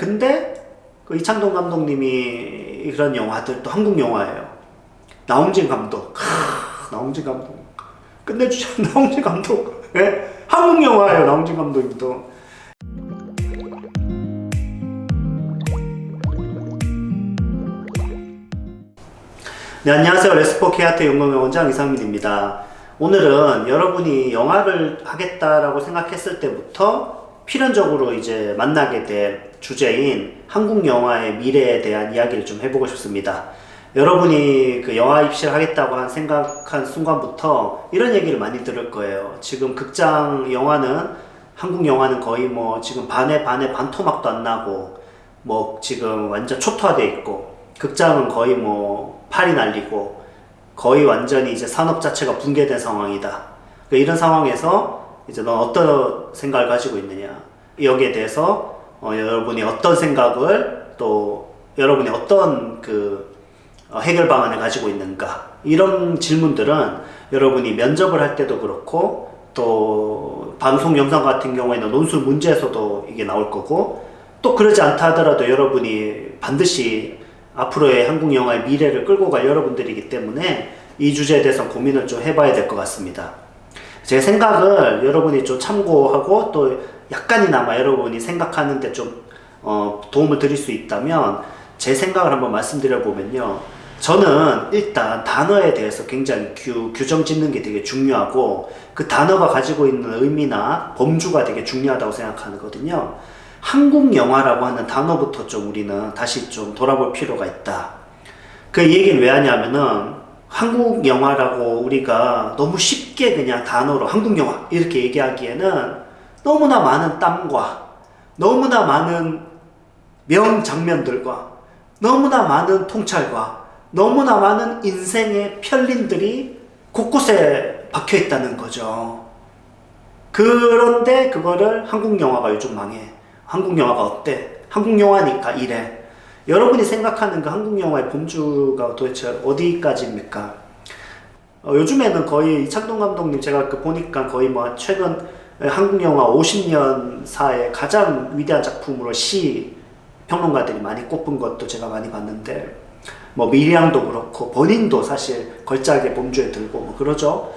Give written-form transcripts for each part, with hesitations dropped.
근데 그 이창동 감독님이 그런 영화들 또 한국 영화예요. 나홍진 감독, 나홍진 감독 끝내주죠. 나홍진 감독, 예? 한국 영화예요. 나홍진 감독님도. 네, 안녕하세요. 레스포케아트 연구원 원장 이상민입니다. 오늘은 여러분이 영화를 하겠다라고 생각했을 때부터 필연적으로 이제 만나게 될 주제인 한국 영화의 미래에 대한 이야기를 좀 해보고 싶습니다. 여러분이 그 영화 입시를 하겠다고 생각한 순간부터 이런 얘기를 많이 들을 거예요. 지금 극장 영화는, 한국 영화는 거의 뭐 지금 반에 반토막도 안 나고 뭐 지금 완전 초토화돼 있고, 극장은 거의 뭐 팔이 날리고 거의 완전히 이제 산업 자체가 붕괴된 상황이다. 그러니까 이런 상황에서 이제 넌 어떤 생각을 가지고 있느냐, 여기에 대해서 여러분이 어떤 생각을, 또 여러분이 어떤 해결 방안을 가지고 있는가, 이런 질문들은 여러분이 면접을 할 때도 그렇고 또 방송 영상 같은 경우에는 논술 문제에서도 이게 나올 거고, 또 그러지 않다 하더라도 여러분이 반드시 앞으로의 한국 영화의 미래를 끌고 갈 여러분들이기 때문에 이 주제에 대해서 고민을 좀 해봐야 될 것 같습니다. 제 생각을 여러분이 좀 참고하고 또 약간이나마 여러분이 생각하는데 좀 도움을 드릴 수 있다면 제 생각을 한번 말씀드려 보면요, 저는 일단 단어에 대해서 굉장히 규정 짓는 게 되게 중요하고, 그 단어가 가지고 있는 의미나 범주가 되게 중요하다고 생각하거든요. 한국 영화라고 하는 단어부터 좀 우리는 다시 좀 돌아볼 필요가 있다. 그 얘기는 왜 하냐면은, 한국 영화라고 우리가 너무 쉽게 그냥 단어로 한국 영화 이렇게 얘기하기에는 너무나 많은 땀과 너무나 많은 명장면들과 너무나 많은 통찰과 너무나 많은 인생의 편린들이 곳곳에 박혀 있다는 거죠. 그런데 그거를 한국 영화가 요즘 망해. 한국 영화가 어때? 한국 영화니까 이래. 여러분이 생각하는 그 한국 영화의 범주가 도대체 어디까지입니까? 요즘에는 거의 이창동 감독님, 제가 보니까 거의 뭐 최근 한국 영화 50년사의 가장 위대한 작품으로 시 평론가들이 많이 꼽은 것도 제가 많이 봤는데, 뭐 미량도 그렇고 본인도 사실 걸작의 범주에 들고 뭐 그러죠.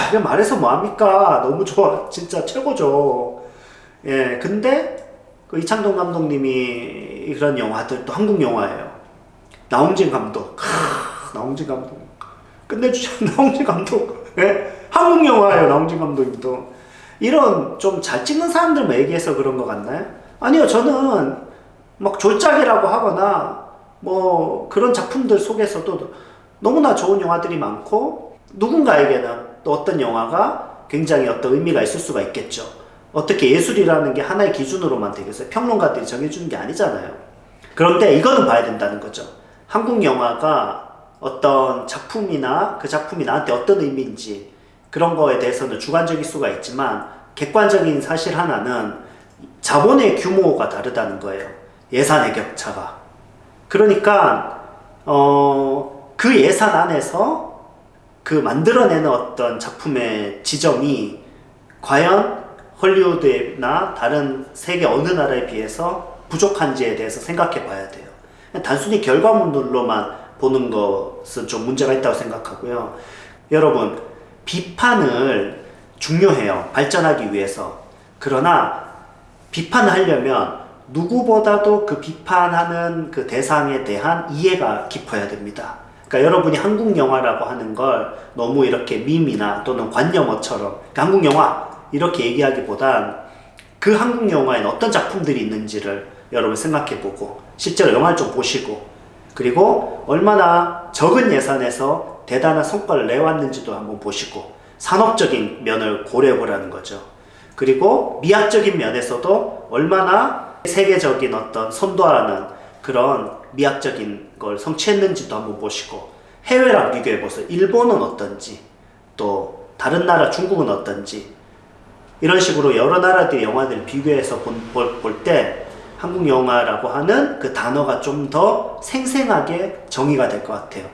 그냥 말해서 뭐합니까? 너무 좋아. 진짜 최고죠. 예, 근데 그 이창동 감독님이 그런 영화들 또 한국 영화예요. 나홍진 감독, 나홍진 감독 끝내주죠. 나홍진 감독, 예? 한국 영화예요. 나홍진 감독님도. 이런 좀 잘 찍는 사람들만 얘기해서 그런 것 같나요? 아니요, 저는 막 졸작이라고 하거나 뭐 그런 작품들 속에서도 너무나 좋은 영화들이 많고, 누군가에게는 또 어떤 영화가 굉장히 어떤 의미가 있을 수가 있겠죠. 어떻게 예술이라는 게 하나의 기준으로만 되겠어요? 평론가들이 정해주는 게 아니잖아요. 그런데 이거는 봐야 된다는 거죠. 한국 영화가 어떤 작품이나 그 작품이 나한테 어떤 의미인지, 그런 거에 대해서는 주관적일 수가 있지만 객관적인 사실 하나는 자본의 규모가 다르다는 거예요. 예산의 격차가. 그러니까 그 예산 안에서 그 만들어내는 어떤 작품의 지점이 과연 헐리우드나 다른 세계 어느 나라에 비해서 부족한지에 대해서 생각해 봐야 돼요. 단순히 결과물로만 보는 것은 좀 문제가 있다고 생각하고요. 여러분, 비판을 중요해요. 발전하기 위해서. 그러나 비판을 하려면 누구보다도 그 비판하는 그 대상에 대한 이해가 깊어야 됩니다. 그러니까 여러분이 한국 영화라고 하는 걸 너무 이렇게 밈이나 또는 관념어처럼 한국 영화 이렇게 얘기하기보단 그 한국 영화에는 어떤 작품들이 있는지를 여러분 생각해보고 실제로 영화를 좀 보시고, 그리고 얼마나 적은 예산에서 대단한 성과를 내왔는지도 한번 보시고 산업적인 면을 고려해보라는 거죠. 그리고 미학적인 면에서도 얼마나 세계적인 어떤 선도하는 그런 미학적인 걸 성취했는지도 한번 보시고, 해외랑 비교해보세요. 일본은 어떤지, 또 다른 나라 중국은 어떤지, 이런 식으로 여러 나라들의 영화들을 비교해서 볼 때 한국 영화라고 하는 그 단어가 좀 더 생생하게 정의가 될 것 같아요.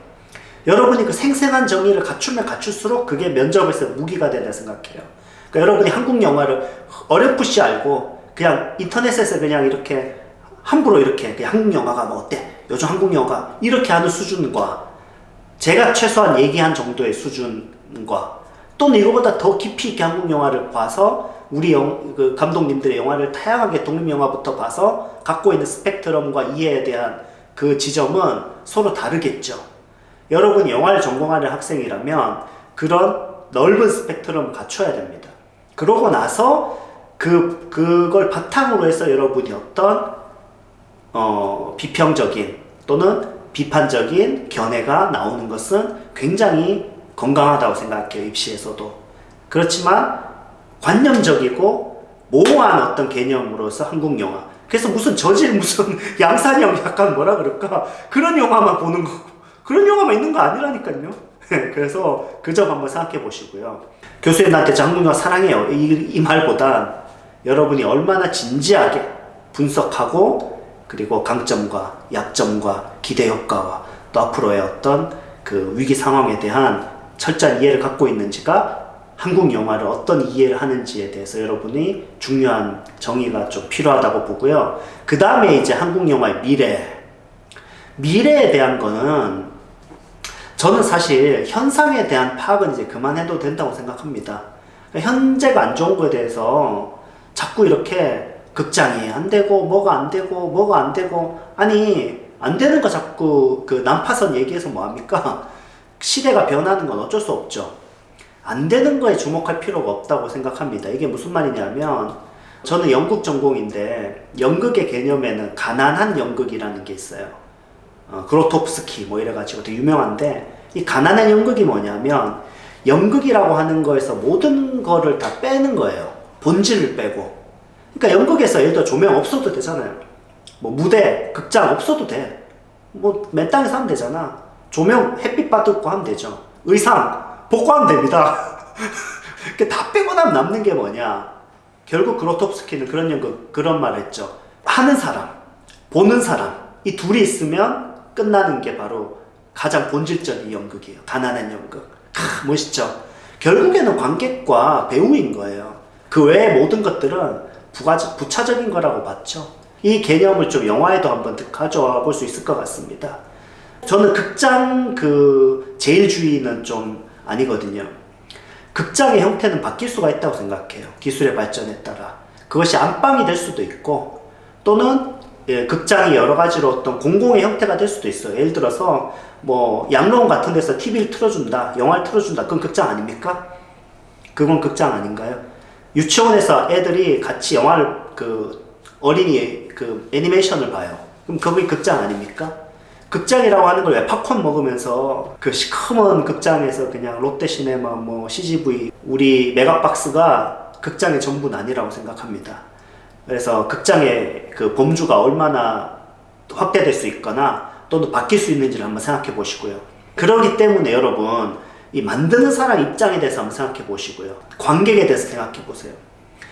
여러분이 그 생생한 정의를 갖추면 갖출수록 그게 면접에서 무기가 된다 생각해요. 그러니까 여러분이 한국 영화를 어렴풋이 알고 그냥 인터넷에서 그냥 이렇게 함부로 이렇게 그냥 한국 영화가 뭐 어때? 요즘 한국 영화가 이렇게 하는 수준과 제가 최소한 얘기한 정도의 수준과 또는 이거보다 더 깊이 있게 한국 영화를 봐서 우리 그 감독님들의 영화를 다양하게 독립영화부터 봐서 갖고 있는 스펙트럼과 이해에 대한 그 지점은 서로 다르겠죠. 여러분이 영화를 전공하는 학생이라면 그런 넓은 스펙트럼을 갖춰야 됩니다. 그러고 나서 그걸 바탕으로 해서 여러분이 어떤 비평적인 또는 비판적인 견해가 나오는 것은 굉장히 건강하다고 생각해요. 입시에서도. 그렇지만 관념적이고 모호한 어떤 개념으로서 한국 영화. 그래서 무슨 양산형 약간 뭐라 그럴까? 그런 영화만 보는 거고. 그런 영화만 있는 거 아니라니까요. 그래서 그 점 한번 생각해 보시고요. 교수님 나한테 한국 영화 사랑해요. 이 말보단 여러분이 얼마나 진지하게 분석하고 그리고 강점과 약점과 기대 효과와 또 앞으로의 어떤 그 위기 상황에 대한 철저한 이해를 갖고 있는지가 한국 영화를 어떤 이해를 하는지에 대해서 여러분이 중요한 정의가 좀 필요하다고 보고요. 그 다음에 이제 한국 영화의 미래에 대한 거는 저는 사실 현상에 대한 파악은 이제 그만해도 된다고 생각합니다. 현재가 안 좋은 거에 대해서 자꾸 이렇게 극장이 안 되고 뭐가 안 되고 아니 안 되는 거 자꾸 그 난파선 얘기해서 뭐합니까? 시대가 변하는 건 어쩔 수 없죠. 안 되는 거에 주목할 필요가 없다고 생각합니다. 이게 무슨 말이냐면 저는 연극 전공인데 연극의 개념에는 가난한 연극이라는 게 있어요. 그로토프스키 뭐 이래가지고 되게 유명한데 이 가난한 연극이 뭐냐면 연극이라고 하는 거에서 모든 거를 다 빼는 거예요. 본질을 빼고. 그러니까 연극에서 예를 들어 조명 없어도 되잖아요. 뭐 무대, 극장 없어도 돼. 뭐 맨 땅에서 하면 되잖아. 조명 햇빛 받고 하면 되죠. 의상 벗고 하면 됩니다. 다 빼고 나면 남는 게 뭐냐. 결국 그로토프스키는 그런 말을 했죠. 하는 사람, 보는 사람 이 둘이 있으면 끝나는 게 바로 가장 본질적인 연극이에요. 가난한 연극. 멋있죠. 결국에는 관객과 배우인 거예요. 그 외의 모든 것들은 부차적인 거라고 봤죠. 이 개념을 좀 영화에도 한번 가져와 볼 수 있을 것 같습니다. 저는 극장 제일주의는 좀 아니거든요. 극장의 형태는 바뀔 수가 있다고 생각해요. 기술의 발전에 따라. 그것이 안방이 될 수도 있고 또는 극장이 여러 가지로 어떤 공공의 형태가 될 수도 있어요. 예를 들어서 뭐 양로원 같은 데서 TV를 틀어준다, 영화를 틀어준다. 그건 극장 아닙니까? 그건 극장 아닌가요? 유치원에서 애들이 같이 영화를 어린이 애니메이션을 봐요. 그럼 그게 극장 아닙니까? 극장이라고 하는 걸 왜 팝콘 먹으면서 그 시커먼 극장에서 그냥 롯데시네마 뭐 CGV 우리 메가박스가 극장의 전부는 아니라고 생각합니다. 그래서 극장의 그 범주가 얼마나 확대될 수 있거나 또는 바뀔 수 있는지를 한번 생각해 보시고요. 그렇기 때문에 여러분 이 만드는 사람 입장에 대해서 한번 생각해 보시고요. 관객에 대해서 생각해 보세요.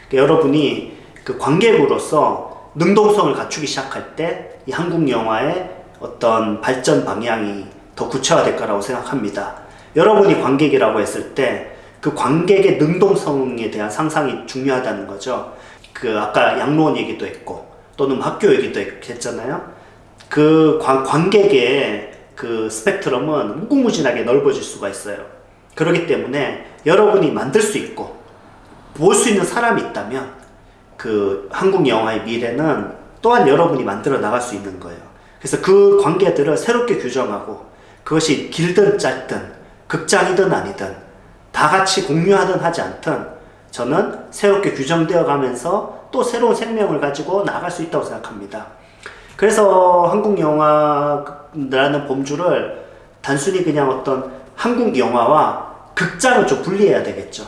그러니까 여러분이 그 관객으로서 능동성을 갖추기 시작할 때 이 한국 영화의 어떤 발전 방향이 더 구체화될 거라고 생각합니다. 여러분이 관객이라고 했을 때 그 관객의 능동성에 대한 상상이 중요하다는 거죠. 아까 양로원 얘기도 했고 또는 학교 얘기도 했잖아요. 그 관객의 그 스펙트럼은 무궁무진하게 넓어질 수가 있어요. 그렇기 때문에 여러분이 만들 수 있고 볼 수 있는 사람이 있다면 그 한국 영화의 미래는 또한 여러분이 만들어 나갈 수 있는 거예요. 그래서 그 관계들을 새롭게 규정하고 그것이 길든 짧든 극장이든 아니든 다 같이 공유하든 하지 않든 저는 새롭게 규정되어 가면서 또 새로운 생명을 가지고 나아갈 수 있다고 생각합니다. 그래서 한국 영화라는 범주를 단순히 그냥 어떤 한국 영화와 극장을 좀 분리해야 되겠죠.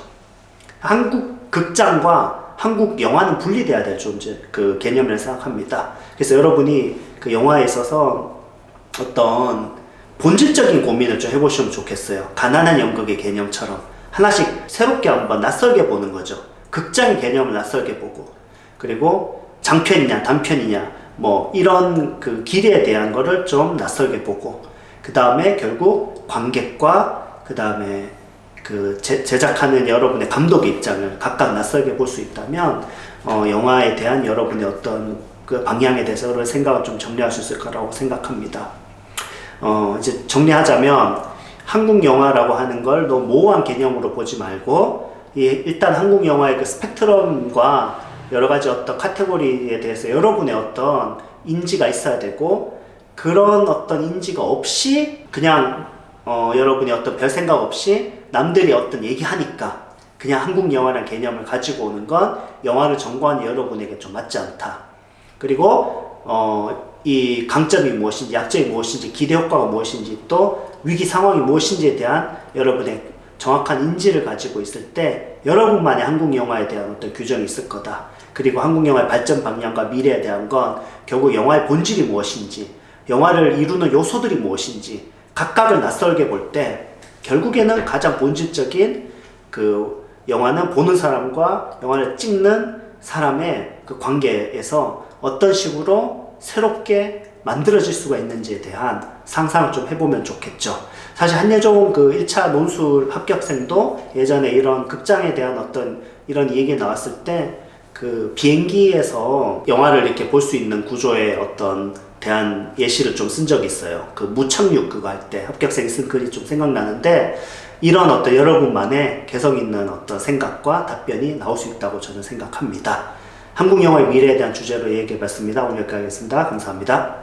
한국 극장과 한국 영화는 분리돼야 될 존재, 그 개념이라고 생각합니다. 그래서 여러분이 그 영화에 있어서 어떤 본질적인 고민을 좀 해보시면 좋겠어요. 가난한 연극의 개념처럼 하나씩 새롭게 한번 낯설게 보는 거죠. 극장의 개념을 낯설게 보고 그리고 장편이냐 단편이냐 뭐 이런 그 길이에 대한 거를 좀 낯설게 보고 그 다음에 결국 관객과 그 다음에 그 제작하는 여러분의 감독의 입장을 각각 낯설게 볼 수 있다면 영화에 대한 여러분의 어떤 그 방향에 대해서 여러 생각을 좀 정리할 수 있을 거라고 생각합니다. 이제 정리하자면 한국 영화라고 하는 걸 너무 모호한 개념으로 보지 말고 일단 한국 영화의 그 스펙트럼과 여러 가지 어떤 카테고리에 대해서 여러분의 어떤 인지가 있어야 되고, 그런 어떤 인지가 없이 그냥 여러분이 어떤 별 생각 없이 남들이 어떤 얘기하니까 그냥 한국 영화라는 개념을 가지고 오는 건 영화를 전공하는 여러분에게 좀 맞지 않다. 그리고 이 강점이 무엇인지, 약점이 무엇인지, 기대 효과가 무엇인지, 또 위기 상황이 무엇인지에 대한 여러분의 정확한 인지를 가지고 있을 때 여러분만의 한국 영화에 대한 어떤 규정이 있을 거다. 그리고 한국 영화의 발전 방향과 미래에 대한 건 결국 영화의 본질이 무엇인지, 영화를 이루는 요소들이 무엇인지 각각을 낯설게 볼 때 결국에는 가장 본질적인 그 영화는 보는 사람과 영화를 찍는 사람의 그 관계에서 어떤 식으로 새롭게 만들어질 수가 있는지에 대한 상상을 좀 해보면 좋겠죠. 사실 한예종 그 1차 논술 합격생도 예전에 이런 극장에 대한 어떤 이런 얘기 나왔을 때 그 비행기에서 영화를 이렇게 볼 수 있는 구조의 어떤 대한 예시를 좀 쓴 적이 있어요. 그 무착륙 그거 할 때 합격생이 쓴 글이 좀 생각나는데, 이런 어떤 여러분만의 개성 있는 어떤 생각과 답변이 나올 수 있다고 저는 생각합니다. 한국 영화의 미래에 대한 주제로 얘기해봤습니다. 오늘 여기까지 하겠습니다. 감사합니다.